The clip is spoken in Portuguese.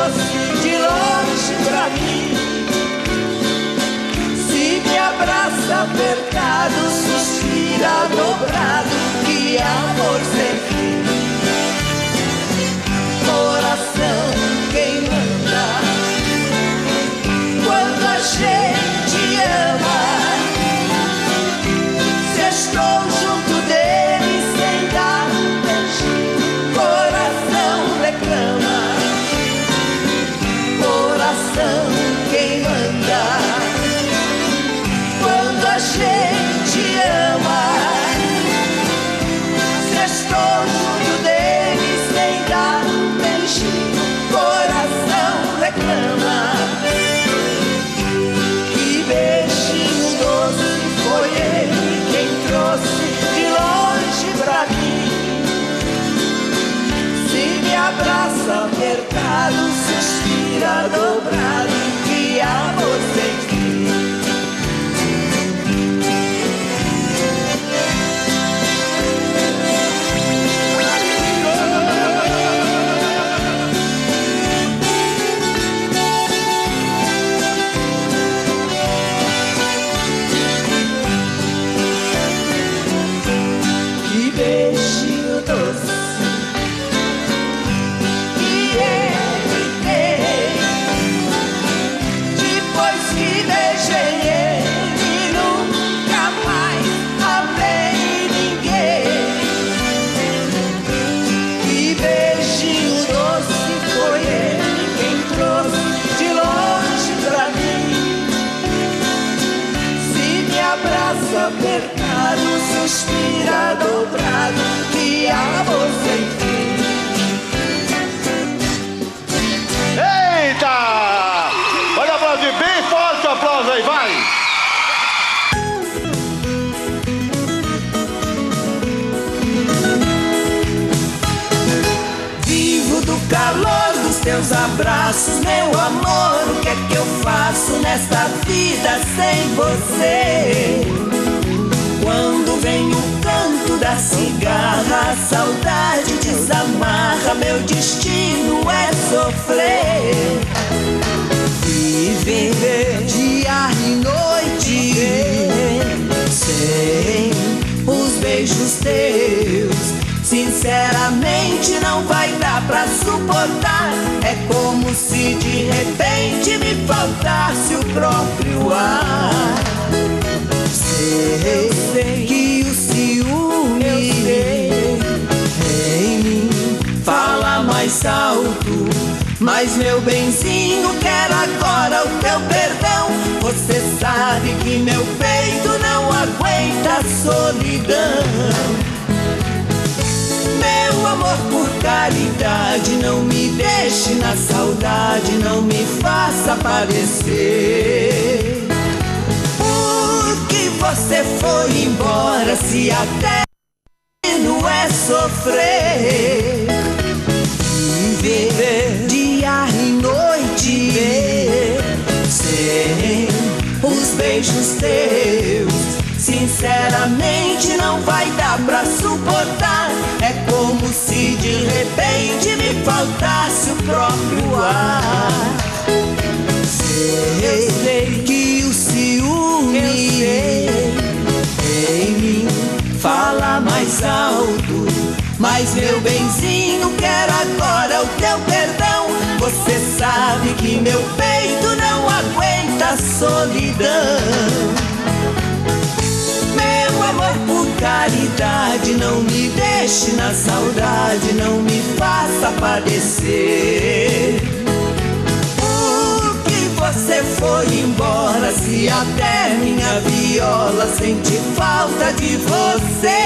trouxe de longe pra mim. Se me abraça apertado, suspira dobrado, que amor sem fim. Coração quem manda quando a gente ama. Se estou junto dele sem dar um beijinho, coração reclama. Coração quem manda quando a gente ama. Se estou junto dele sem dar um beijinho, coração reclama. Que beijinho doce foi ele quem trouxe de longe pra mim. Se me abraça apertado, suspira dobrado, que amor sem fim. Apertado, suspira dobrado, que amor sem fim. Eita! Pode aplaudir bem forte o aplauso aí, vai! Vivo do calor dos teus abraços, meu amor. O que é que eu faço nesta vida sem você? Quando vem o canto da cigarra, a saudade desamarra, meu destino é sofrer. Viver dia e noite sem os beijos teus, sinceramente não vai dar pra suportar. É como se de repente me faltasse o próprio ar. Sei que o ciúme em mim fala mais alto, mas meu benzinho, quero agora o teu perdão. Você sabe que meu peito não aguenta a solidão. Meu amor, por caridade, não me deixe na saudade, não me faça padecer. Você foi embora, se até não é sofrer. Viver dia e noite sem os beijos teus, sinceramente não vai dar pra suportar. É como se de repente me faltasse o próprio ar. Sei que o ciúme em mim fala mais alto, mas meu benzinho, quero agora o teu perdão. Você sabe que meu peito não aguenta a solidão. Meu amor, por caridade, não me deixe na saudade, não me faça padecer. Você foi embora, se até minha viola sente falta de você.